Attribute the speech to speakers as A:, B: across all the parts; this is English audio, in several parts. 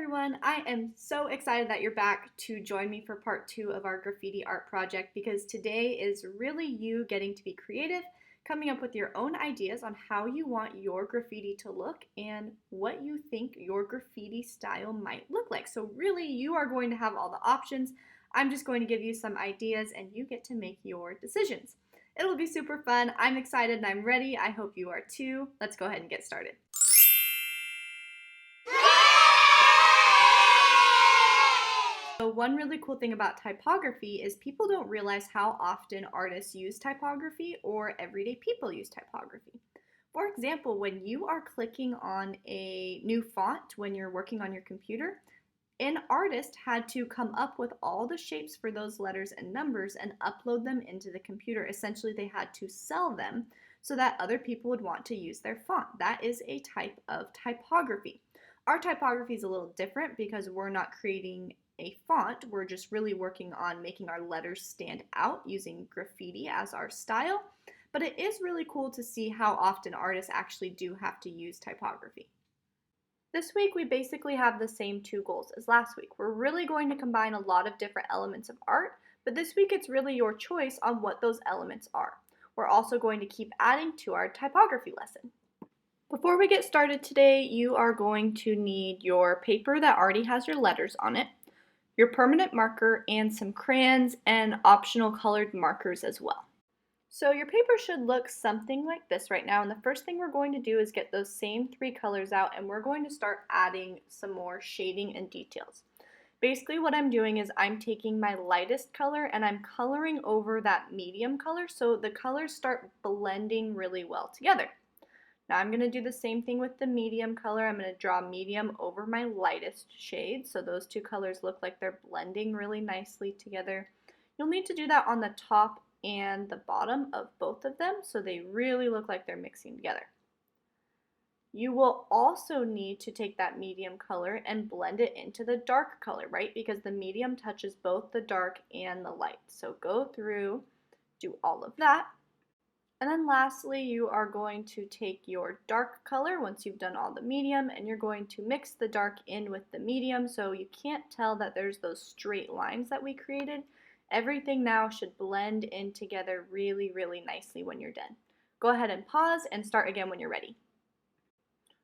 A: everyone, I am so excited that you're back to join me for part 2 of our graffiti art project because today is really you getting to be creative, coming up with your own ideas on how you want your graffiti to look and what you think your graffiti style might look like. So really you are going to have all the options. I'm just going to give you some ideas and you get to make your decisions. It'll be super fun. I'm excited and I'm ready. I hope you are too. Let's go ahead and get started. So one really cool thing about typography is people don't realize how often artists use typography or everyday people use typography. For example, when you are clicking on a new font when you're working on your computer, an artist had to come up with all the shapes for those letters and numbers and upload them into the computer. Essentially, they had to sell them so that other people would want to use their font. That is a type of typography. Our typography is a little different because we're not creating a font. We're just really working on making our letters stand out using graffiti as our style. But it is really cool to see how often artists actually do have to use typography. This week we basically have the same two goals as last week. We're really going to combine a lot of different elements of art, but this week it's really your choice on what those elements are. We're also going to keep adding to our typography lesson. Before we get started today, you are going to need your paper that already has your letters on it, your permanent marker, and some crayons and optional colored markers as well. So your paper should look something like this right now, and the first thing we're going to do is get those same three colors out and we're going to start adding some more shading and details. Basically what I'm doing is I'm taking my lightest color and I'm coloring over that medium color so the colors start blending really well together. Now I'm going to do the same thing with the medium color. I'm going to draw medium over my lightest shade so those two colors look like they're blending really nicely together. You'll need to do that on the top and the bottom of both of them so they really look like they're mixing together. You will also need to take that medium color and blend it into the dark color, right? Because the medium touches both the dark and the light. So go through, do all of that. And then lastly, you are going to take your dark color once you've done all the medium and you're going to mix the dark in with the medium so you can't tell that there's those straight lines that we created. Everything now should blend in together really, really nicely when you're done. Go ahead and pause and start again when you're ready.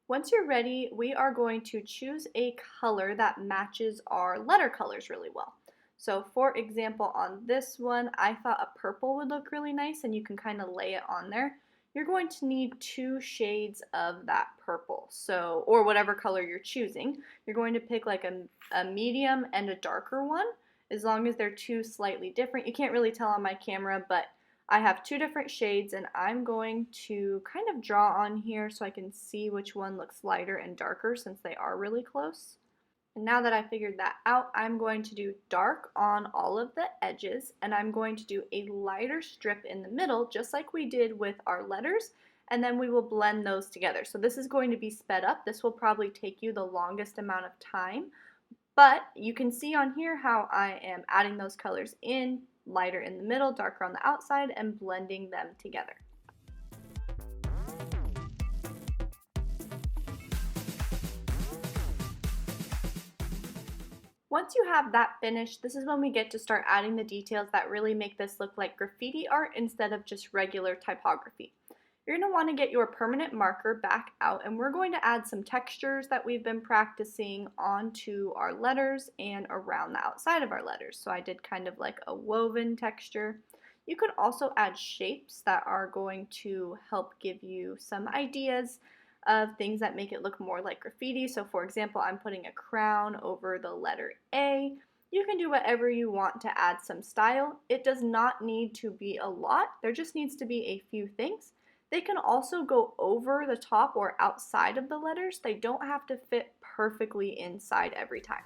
A: Once you're ready, we are going to choose a color that matches our letter colors really well. So for example, on this one, I thought a purple would look really nice and you can kind of lay it on there. You're going to need 2 shades of that purple, so, or whatever color you're choosing. You're going to pick like a medium and a darker one, as long as they're 2 slightly different. You can't really tell on my camera, but I have 2 different shades and I'm going to kind of draw on here so I can see which one looks lighter and darker since they are really close. And now that I figured that out, I'm going to do dark on all of the edges and I'm going to do a lighter strip in the middle just like we did with our letters, and then we will blend those together. So this is going to be sped up. This will probably take you the longest amount of time, but you can see on here how I am adding those colors in, lighter in the middle, darker on the outside, and blending them together. Once you have that finished, this is when we get to start adding the details that really make this look like graffiti art instead of just regular typography. You're going to want to get your permanent marker back out and we're going to add some textures that we've been practicing onto our letters and around the outside of our letters. So I did kind of like a woven texture. You could also add shapes that are going to help give you some ideas of things that make it look more like graffiti. So for example, I'm putting a crown over the letter A. You can do whatever you want to add some style. It does not need to be a lot. There just needs to be a few things. They can also go over the top or outside of the letters. They don't have to fit perfectly inside every time.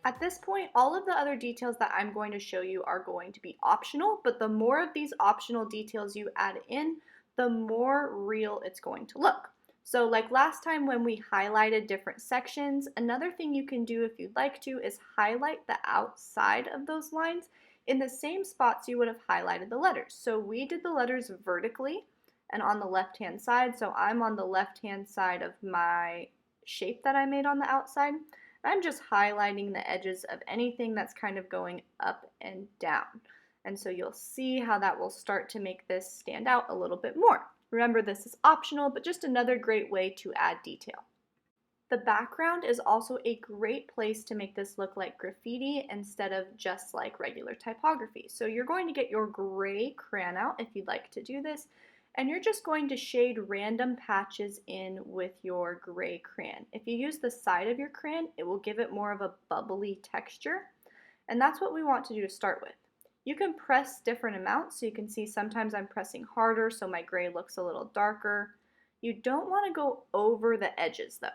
A: At this point, all of the other details that I'm going to show you are going to be optional, but the more of these optional details you add in, the more real it's going to look. So like last time when we highlighted different sections, another thing you can do if you'd like to is highlight the outside of those lines. In the same spots you would have highlighted the letters. So we did the letters vertically and on the left-hand side. So I'm on the left-hand side of my shape that I made on the outside. I'm just highlighting the edges of anything that's kind of going up and down. And so you'll see how that will start to make this stand out a little bit more. Remember, this is optional, but just another great way to add detail. The background is also a great place to make this look like graffiti instead of just like regular typography. So you're going to get your gray crayon out if you'd like to do this, and you're just going to shade random patches in with your gray crayon. If you use the side of your crayon, it will give it more of a bubbly texture, and that's what we want to do to start with. You can press different amounts, so you can see sometimes I'm pressing harder so my gray looks a little darker. You don't want to go over the edges though.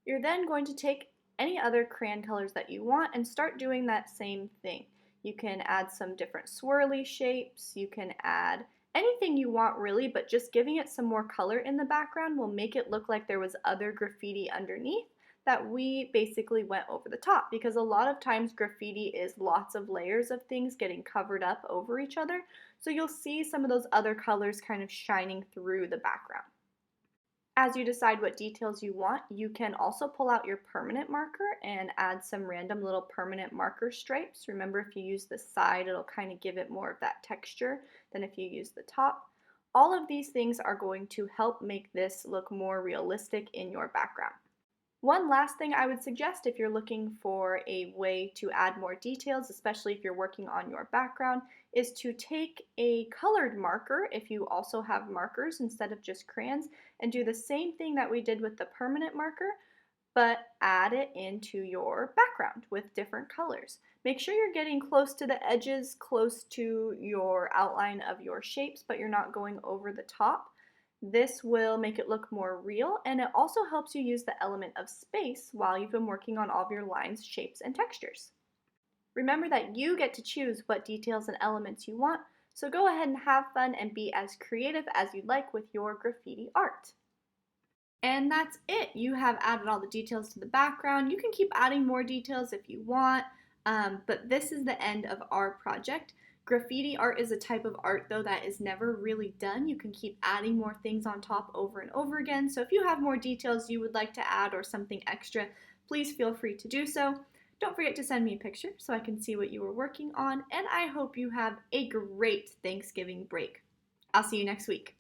A: You're then going to take any other crayon colors that you want and start doing that same thing. You can add some different swirly shapes, you can add anything you want really, but just giving it some more color in the background will make it look like there was other graffiti underneath that we basically went over the top, because a lot of times graffiti is lots of layers of things getting covered up over each other, so you'll see some of those other colors kind of shining through the background. As you decide what details you want, you can also pull out your permanent marker and add some random little permanent marker stripes. Remember, if you use the side, it'll kind of give it more of that texture than if you use the top. All of these things are going to help make this look more realistic in your background. One last thing I would suggest if you're looking for a way to add more details, especially if you're working on your background, is to take a colored marker, if you also have markers instead of just crayons, and do the same thing that we did with the permanent marker, but add it into your background with different colors. Make sure you're getting close to the edges, close to your outline of your shapes, but you're not going over the top. This will make it look more real, and it also helps you use the element of space while you've been working on all of your lines, shapes, and textures. Remember that you get to choose what details and elements you want, so go ahead and have fun and be as creative as you'd like with your graffiti art. And that's it. You have added all the details to the background. You can keep adding more details if you want, but this is the end of our project. Graffiti art is a type of art though that is never really done. You can keep adding more things on top over and over again. So if you have more details you would like to add or something extra, please feel free to do so. Don't forget to send me a picture so I can see what you were working on, and I hope you have a great Thanksgiving break. I'll see you next week.